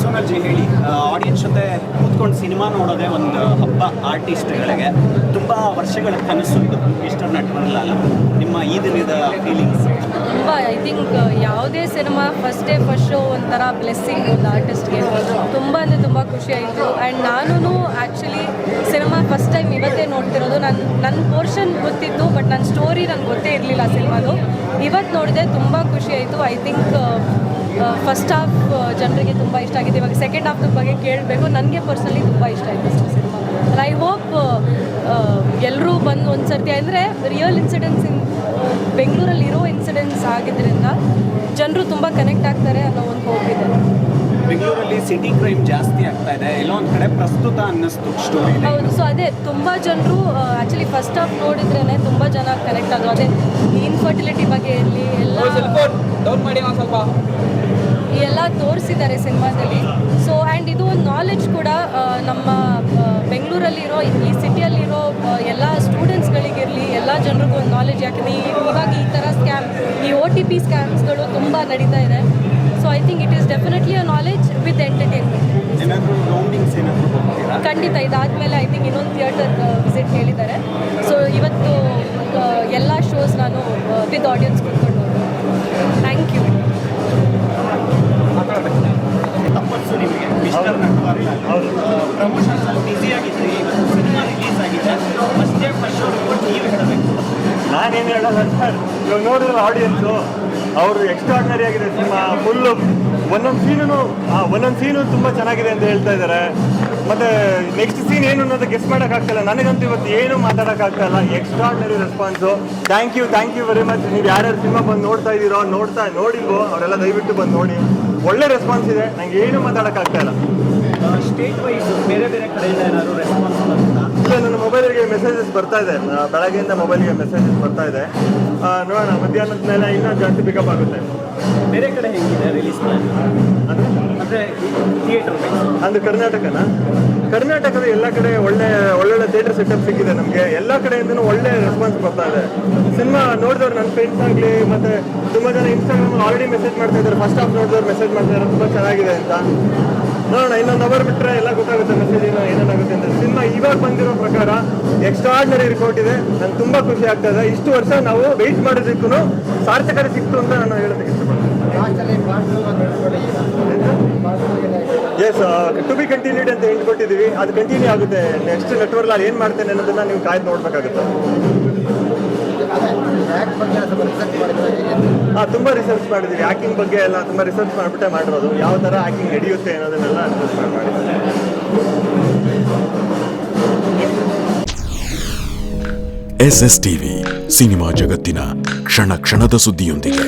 Sonal G ಹೇಳಿ, audience ಜೊತೆ ಕೂತ್ಕೊಂಡು ಸಿನಿಮಾ ನೋಡೋದೇ ಒಂದು ಹಬ್ಬ. ಆರ್ಟಿಸ್ಟ್ಗಳಿಗೆ ತುಂಬ ವರ್ಷಗಳ ಕನಸು ಇದು ಮಿಸ್ಟರ್ ನಟವರ್ಲಾಲ್. ನಿಮ್ಮ ಈ ದಿನದ ಫೀಲಿಂಗ್ಸ್? ತುಂಬ ಐ ಥಿಂಕ್ ಯಾವುದೇ ಸಿನಿಮಾ ಫಸ್ಟ್ ಶೋ ಒಂಥರ ಬ್ಲೆಸ್ಸಿಂಗ್ ಒಂದು ಆರ್ಟಿಸ್ಟ್ಗೆ. ತುಂಬ ಅಂದರೆ ತುಂಬ ಖುಷಿ ಆಯಿತು. ಆ್ಯಂಡ್ ನಾನು ಆ್ಯಕ್ಚುಲಿ ಸಿನಿಮಾ ಫಸ್ಟ್ ಟೈಮ್ ಇವತ್ತೇ ನೋಡ್ತಿರೋದು. ನನ್ನ ಪೋರ್ಷನ್ ಗೊತ್ತಿತ್ತು, ಬಟ್ ನನ್ನ ಸ್ಟೋರಿ ನನಗೆ ಗೊತ್ತೇ ಇರಲಿಲ್ಲ ಸಿನಿಮಾದು. ಇವತ್ತು ನೋಡಿದೆ, ತುಂಬ ಖುಷಿ ಆಯಿತು. ಐ ಥಿಂಕ್ ಫಸ್ಟ್ ಹಾಫ್ ಜನರಿಗೆ ತುಂಬ ಇಷ್ಟ ಆಗಿದೆ. ಇವಾಗ ಸೆಕೆಂಡ್ ಹಾಫ್ ಬಗ್ಗೆ ಕೇಳಬೇಕು. ನನಗೆ ಪರ್ಸನಲಿ ತುಂಬ ಇಷ್ಟ ಆಯಿತು ಸಿನಿಮಾ. ಐ ಹೋಪ್ ಎಲ್ಲರೂ ಬಂದು ಒಂದು ಸರ್ತಿ, ಅಂದರೆ ರಿಯಲ್ ಇನ್ಸಿಡೆನ್ಸ್ ಬೆಂಗಳೂರಲ್ಲಿರೋ ಇನ್ಸಿಡೆನ್ಸ್ ಆಗಿದ್ದರಿಂದ ಜನರು ತುಂಬ ಕನೆಕ್ಟ್ ಆಗ್ತಾರೆ ಅನ್ನೋ ಒಂದು ಹೋಪ್ ಇದೆ. ಬೆಂಗಳೂರಲ್ಲಿ ಸಿಟಿ ಕ್ರೈಮ್ ಜಾಸ್ತಿ ಆಗ್ತಾ ಇದೆ, ಎಲ್ಲೋ ಒಂದು ಕಡೆ ಪ್ರಸ್ತುತ ಅನ್ನಿಸ್ತು ಸ್ಟೋರಿ. ಹೌದು, ಸೊ ಅದೇ ತುಂಬ ಜನರು ಆ್ಯಕ್ಚುಲಿ ಫಸ್ಟ್ ಹಾಫ್ ನೋಡಿದ್ರೇ ತುಂಬ ಜನ ಕನೆಕ್ಟ್ ಆದರು. ಅದೇ ಇನ್ಫರ್ಟಿಲಿಟಿ ಬಗ್ಗೆ ಇರಲಿ ಎಲ್ಲ ತೋರಿಸಿದ್ದಾರೆ ಸಿನಿಮಾದಲ್ಲಿ. ಸೊ ಆ್ಯಂಡ್ ಇದು ಒಂದು ನಾಲೆಡ್ಜ್ ಕೂಡ ನಮ್ಮ ಬೆಂಗಳೂರಲ್ಲಿರೋ ಈ ಸಿಟಿಯಲ್ಲಿರೋ ಎಲ್ಲ ಸ್ಟೂಡೆಂಟ್ಸ್ಗಳಿಗಿರಲಿ, ಎಲ್ಲ ಜನರಿಗೂ ಒಂದು ನಾಲೆಡ್ಜ್. ಯಾಕಂದರೆ ಇವಾಗ ಈ ಥರ ಸ್ಕ್ಯಾಮ್, ಈ OTP ಸ್ಕ್ಯಾಮ್ಸ್ಗಳು ತುಂಬ ನಡೀತಾ ಇದೆ. So I think it is definitely a knowledge with entertainment. ಖಂಡಿತ ಇದಾದಮೇಲೆ ಐ ಥಿಂಕ್ ಇನ್ನೊಂದು ಥಿಯೇಟರ್ ವಿಸಿಟ್ ಹೇಳಿದ್ದಾರೆ. ಸೊ ಇವತ್ತು ಎಲ್ಲ ಶೋಸ್ ನಾನು ವಿತ್ ಆಡಿಯನ್ಸ್ ಕೂತ್ಕೊಂಡು ಥ್ಯಾಂಕ್ ಯು. ತಪ್ಪತ್ತು ನಿಮಗೆ ಮಿಸ್ಟರ್ ನಟವರ್ಲಾಲ್ ಪ್ರಮೋಷನ್ಸಲ್ಲಿ ಬ್ಯುಸಿ ಆಗಿದ್ರಿ, ಇವತ್ತು ಸಿನಿಮಾ ರಿಲೀಸ್ ಆಗಿದೆ. ಫಸ್ಟ್ ಶೋ ನೀವು ಹೇಳಬೇಕು. ನಾನೇನು ಹೇಳೋಲ್ಲ ಸರ್, ಇವಾಗ ನೋಡಿದ್ರೆ ಆಡಿಯನ್ಸು ಅವರು ಎಕ್ಸ್ಟ್ರಾರ್ಡಿನರಿ ಆಗಿದೆ ಸಿನಿಮಾ. ಫುಲ್ಲು ಒಂದೊಂದು ಸೀನು ತುಂಬ ಚೆನ್ನಾಗಿದೆ ಅಂತ ಹೇಳ್ತಾ ಇದ್ದಾರೆ. ಮತ್ತು ನೆಕ್ಸ್ಟ್ ಸೀನ್ ಏನು ಅನ್ನೋದು ಗೆಸ್ ಮಾಡೋಕ್ಕಾಗ್ತಾಯಿಲ್ಲ. ನನಗಂತೂ ಇವತ್ತು ಏನೂ ಮಾತಾಡೋಕ್ಕಾಗ್ತಾಯಿಲ್ಲ. Extraordinary response. Thank you very much. ನೀವು ಯಾರ್ಯಾರು ಸಿನಿಮಾ ಬಂದು ನೋಡ್ತಾ ಇದ್ದೀರೋ, ನೋಡಿಲ್ವೋ ಅವರೆಲ್ಲ ದಯವಿಟ್ಟು ಬಂದು ನೋಡಿ. ಒಳ್ಳೆ ರೆಸ್ಪಾನ್ಸ್ ಇದೆ, ನನಗೆ ಏನೂ ಮಾತಾಡೋಕ್ಕಾಗ್ತಾಯಿಲ್ಲ. ಸ್ಟೇಟ್ ವೈಸ್ ಬೇರೆ ಕಡೆಯಿಂದ ಏನಾದರೂ ರೆಸ್ಪಾನ್ಸ್ ಬರುತ್ತಾ? ಇಲ್ಲ, ನನ್ನ ಮೊಬೈಲಿಗೆ ಮೆಸೇಜಸ್ ಬರ್ತಾ ಇದೆ. ಬೆಳಗ್ಗೆಯಿಂದ ಮೊಬೈಲಿಗೆ ಮೆಸೇಜಸ್ ಬರ್ತಾ ಇದೆ. ನೋಡೋಣ, ಮಧ್ಯಾಹ್ನದ ಮೇಲೆ ಇನ್ನೂ ಜಾಸ್ತಿ ಪಿಕಪ್ ಆಗುತ್ತೆ. ಬೇರೆ ಕಡೆ ಹೆಂಗಿದೆ ರಿಲೀಸ್ ಪ್ಲಾನ್? ಅಂದರೆ ಥಿಯೇಟರ್ ಅಂದರೆ ಕರ್ನಾಟಕದ ಎಲ್ಲ ಕಡೆ ಒಳ್ಳೊಳ್ಳೆ ಥಿಯೇಟರ್ ಸೆಟಪ್ ಸಿಕ್ಕಿದೆ ನಮಗೆ. ಎಲ್ಲ ಕಡೆಯಿಂದನೂ ಒಳ್ಳೆ ರೆಸ್ಪಾನ್ಸ್ ಬರ್ತಾ ಇದೆ. ಸಿನಿಮಾ ನೋಡಿದವ್ರು ನನ್ನ ಫ್ರೆಂಡ್ಸ್ ಆಗಲಿ, ಮತ್ತು ತುಂಬ ಜನ ಇನ್ಸ್ಟಾಗ್ರಾಮಲ್ಲಿ ಆಲ್ರೆಡಿ ಮೆಸೇಜ್ ಮಾಡ್ತಾ ಇದ್ದಾರೆ. ಫಸ್ಟ್ ಹಾಫ್ ನೋಡಿದವ್ರು ಮೆಸೇಜ್ ಮಾಡ್ತಾ ಇದ್ದಾರೆ ತುಂಬ ಚೆನ್ನಾಗಿದೆ ಅಂತ. ನೋಡೋಣ, ಇನ್ನೊಂದು ಅವರ್ ಬಿಟ್ಟರೆ ಎಲ್ಲ ಗೊತ್ತಾಗುತ್ತೆ ಮೆಸೇಜ್ ಏನೇನಾಗುತ್ತೆ ಅಂತ. ಸಿನಿಮಾ ಇವಾಗ ಬಂದಿರೋ ಪ್ರಕಾರ ಎಕ್ಸ್ಟ್ರಾರ್ಡಿನರಿ ರಿಪೋರ್ಟ್ ಇದೆ. ನಂಗೆ ತುಂಬ ಖುಷಿ ಆಗ್ತಾ ಇದೆ. ಇಷ್ಟು ವರ್ಷ ನಾವು ವೆಯ್ಟ್ ಮಾಡೋದಕ್ಕೂ ಸಾರ್ಥಕತೆ ಸಿಕ್ತು ಅಂತ ನಾನು ಹೇಳೋದಕ್ಕೆ ಇಷ್ಟಪಡ್ತೀನಿ. ಎಸ್, ಟು ಬಿ ಕಂಟಿನ್ಯೂಡ್ ಅಂತ ಹೇಳ್ಕೊಟ್ಟಿದ್ದೀವಿ. ಅದು ಕಂಟಿನ್ಯೂ ಆಗುತ್ತೆ. ನೆಕ್ಸ್ಟ್ ನಟವರ್ಲಾಲ್ ಏನು ಮಾಡ್ತೇನೆ ಅನ್ನೋದನ್ನ ನೀವು ಕಾಯ್ದು ನೋಡ್ಬೇಕಾಗುತ್ತೆ. ತುಂಬ ರಿಸರ್ಚ್ ಮಾಡಿದ್ದೀವಿ. ಆ್ಯಕ್ಟಿಂಗ್ ಬಗ್ಗೆ ಎಲ್ಲ ತುಂಬ ರಿಸರ್ಚ್ ಮಾಡಿಬಿಟ್ಟೆ ಮಾಡಿರೋದು. ಯಾವ ಥರ ಆ್ಯಕ್ಟಿಂಗ್ ನಡೆಯುತ್ತೆ ಅನ್ನೋದನ್ನೆಲ್ಲ ರಿಸರ್ಚ್ ಮಾಡಿದ್ದೀವಿ. SSTV ಸಿನಿಮಾ ಜಗತ್ತಿನ ಕ್ಷಣ ಕ್ಷಣದ ಸುದ್ದಿಯೊಂದಿಗೆ.